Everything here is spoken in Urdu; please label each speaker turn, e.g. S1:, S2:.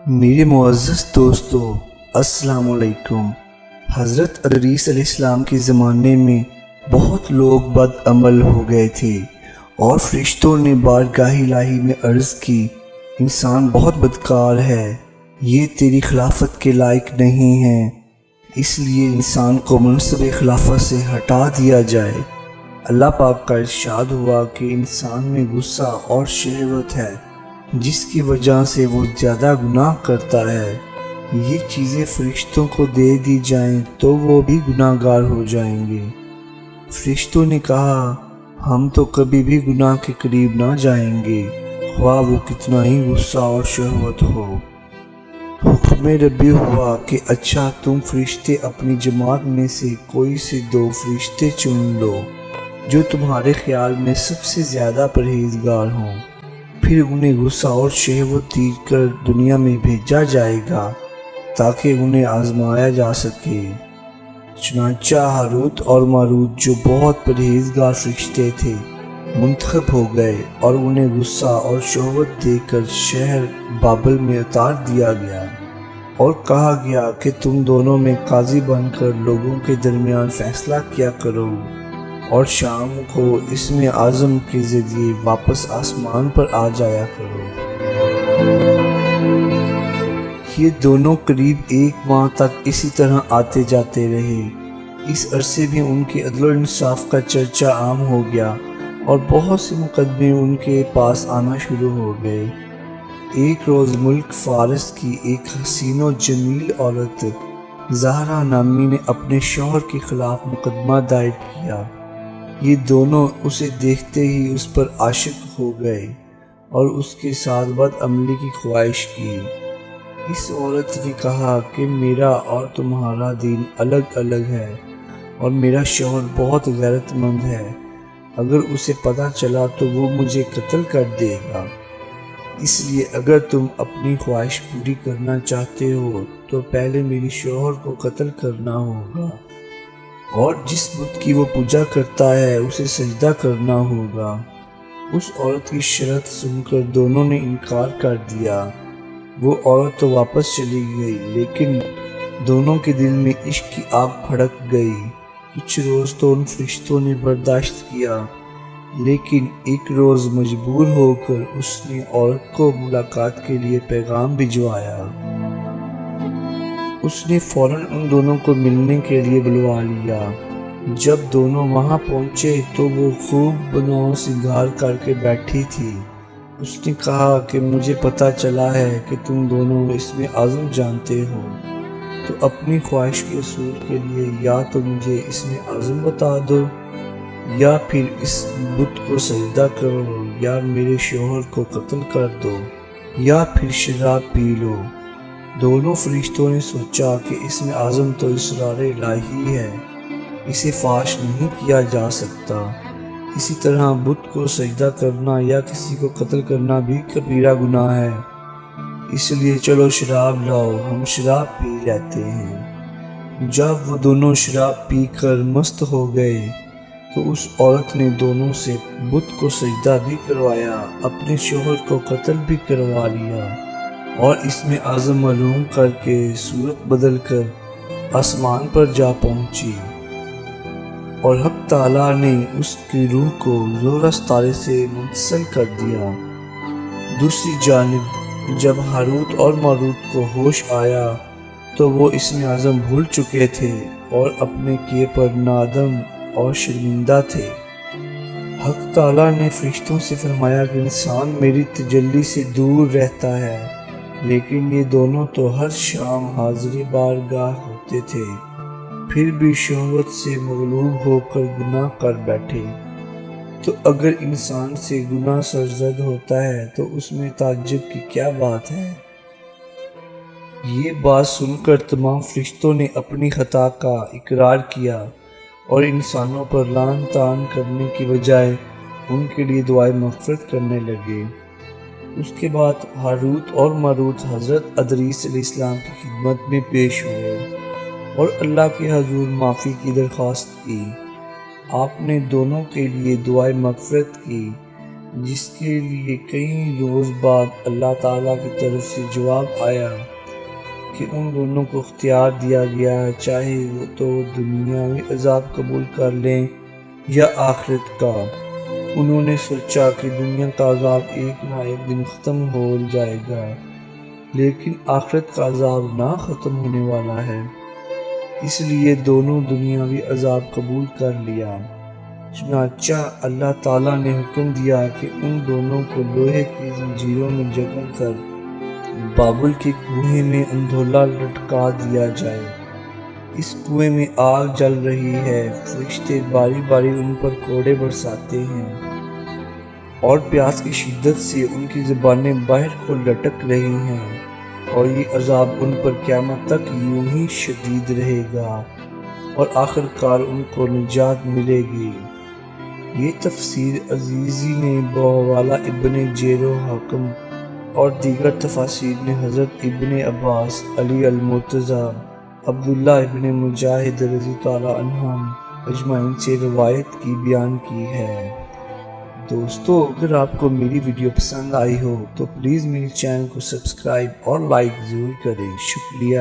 S1: میرے معزز دوستو، السلام علیکم۔ حضرت ادریس علیہ السلام کے زمانے میں بہت لوگ بد عمل ہو گئے تھے اور فرشتوں نے بارگاہ الہی میں عرض کی، انسان بہت بدکار ہے، یہ تیری خلافت کے لائق نہیں ہے، اس لیے انسان کو منصب خلافت سے ہٹا دیا جائے۔ اللہ پاک کا ارشاد ہوا کہ انسان میں غصہ اور شہوت ہے جس کی وجہ سے وہ زیادہ گناہ کرتا ہے۔ یہ چیزیں فرشتوں کو دے دی جائیں تو وہ بھی گناہ گار ہو جائیں گے۔ فرشتوں نے کہا، ہم تو کبھی بھی گناہ کے قریب نہ جائیں گے، خواہ وہ کتنا ہی غصہ اور شہوت ہو۔ حکم ربی ہوا کہ اچھا، تم فرشتے اپنی جماعت میں سے کوئی سے 2 فرشتے چن لو جو تمہارے خیال میں سب سے زیادہ پرہیزگار ہوں، پھر انہیں غصہ اور شہوت دے کر دنیا میں بھیجا جائے گا تاکہ انہیں آزمایا جا سکے۔ چنانچہ ہاروت اور ماروت جو بہت پرہیزگار فرشتے تھے منتخب ہو گئے اور انہیں غصہ اور شہوت دے کر شہر بابل میں اتار دیا گیا اور کہا گیا کہ تم دونوں میں قاضی بن کر لوگوں کے درمیان فیصلہ کیا کرو، اور شام کو اسم اعظم کے ذریعے واپس آسمان پر آ جایا کرو۔ یہ دونوں قریب 1 ماہ تک اسی طرح آتے جاتے رہے۔ اس عرصے میں ان کے عدل و انصاف کا چرچا عام ہو گیا اور بہت سے مقدمے ان کے پاس آنا شروع ہو گئے۔ ایک روز ملک فارس کی ایک حسین و جمیل عورت زہرا نامی نے اپنے شوہر کے خلاف مقدمہ دائر کیا۔ یہ دونوں اسے دیکھتے ہی اس پر عاشق ہو گئے اور اس کے ساتھ بد عملی کی خواہش کی۔ اس عورت نے کہا کہ میرا اور تمہارا دین الگ الگ ہے اور میرا شوہر بہت غیرت مند ہے، اگر اسے پتہ چلا تو وہ مجھے قتل کر دے گا، اس لیے اگر تم اپنی خواہش پوری کرنا چاہتے ہو تو پہلے میرے شوہر کو قتل کرنا ہوگا، اور جس بت کی وہ پوجا کرتا ہے اسے سجدہ کرنا ہوگا۔ اس عورت کی شرط سن کر دونوں نے انکار کر دیا۔ وہ عورت تو واپس چلی گئی، لیکن دونوں کے دل میں عشق کی آگ بھڑک گئی۔ کچھ روز تو ان فرشتوں نے برداشت کیا، لیکن ایک روز مجبور ہو کر اس نے عورت کو ملاقات کے لیے پیغام بھجوایا۔ اس نے فوراً ان دونوں کو ملنے کے لیے بلوا لیا۔ جب دونوں وہاں پہنچے تو وہ خوب بناؤ سنگار کر کے بیٹھی تھی۔ اس نے کہا کہ مجھے پتہ چلا ہے کہ تم دونوں اسم اعظم جانتے ہو، تو اپنی خواہش کے حصول کے لیے یا تو مجھے اسم اعظم بتا دو، یا پھر اس بت کو سجدہ کرو، یا میرے شوہر کو قتل کر دو، یا پھر شراب پی لو۔ دونوں فرشتوں نے سوچا کہ اسم اعظم تو اسرار الہی ہے، اسے فاش نہیں کیا جا سکتا، اسی طرح بت کو سجدہ کرنا یا کسی کو قتل کرنا بھی کبیرہ گناہ ہے، اس لیے چلو شراب لاؤ، ہم شراب پی لیتے ہیں۔ جب وہ دونوں شراب پی کر مست ہو گئے تو اس عورت نے دونوں سے بت کو سجدہ بھی کروایا، اپنے شوہر کو قتل بھی کروا لیا، اور اسم اعظم معلوم کر کے صورت بدل کر آسمان پر جا پہنچی، اور حق تعالیٰ نے اس کی روح کو زحل ستارے سے منتقل کر دیا۔ دوسری جانب جب ہاروت اور ماروت کو ہوش آیا تو وہ اسم اعظم بھول چکے تھے اور اپنے کیے پر نادم اور شرمندہ تھے۔ حق تعالیٰ نے فرشتوں سے فرمایا کہ انسان میری تجلی سے دور رہتا ہے، لیکن یہ دونوں تو ہر شام حاضر بارگاہ ہوتے تھے، پھر بھی شہوت سے مغلوب ہو کر گناہ کر بیٹھے، تو اگر انسان سے گناہ سرزد ہوتا ہے تو اس میں تعجب کی کیا بات ہے؟ یہ بات سن کر تمام فرشتوں نے اپنی خطا کا اقرار کیا اور انسانوں پر لعن طعن کرنے کی بجائے ان کے لیے دعائے مغفرت کرنے لگے۔ اس کے بعد ہاروت اور ماروت حضرت ادریس علیہ السلام کی خدمت میں پیش ہوئے اور اللہ کے حضور معافی کی درخواست کی۔ آپ نے دونوں کے لیے دعائے مغفرت کی، جس کے لیے کئی روز بعد اللہ تعالیٰ کی طرف سے جواب آیا کہ ان دونوں کو اختیار دیا گیا ہے، چاہے وہ تو دنیاوی عذاب قبول کر لیں یا آخرت کا۔ انہوں نے سوچا کہ دنیا کا عذاب ایک نہ ایک دن ختم ہو جائے گا، لیکن آخرت کا عذاب نہ ختم ہونے والا ہے، اس لیے دونوں دنیاوی عذاب قبول کر لیا۔ چنانچہ اللہ تعالیٰ نے حکم دیا کہ ان دونوں کو لوہے کی زنجیروں میں جکڑ کر بابل کے کنویں میں اندھولا لٹکا دیا جائے۔ اس کنویں میں آگ جل رہی ہے، فرشتے باری باری ان پر کوڑے برساتے ہیں اور پیاس کی شدت سے ان کی زبانیں باہر کو لٹک رہی ہیں، اور یہ عذاب ان پر قیامت تک یوں ہی شدید رہے گا اور آخر کار ان کو نجات ملے گی۔ یہ تفسیر عزیزی نے بحوالہ ابن جریر حکم اور دیگر تفاسیر نے حضرت ابن عباس، علی المرتضی، عبداللہ ابن مجاہد رضی اللہ عنہم اجمعین سے روایت کی بیان کی ہے۔ دوستو، اگر آپ کو میری ویڈیو پسند آئی ہو تو پلیز میرے چینل کو سبسکرائب اور لائک ضرور کریں۔ شکریہ۔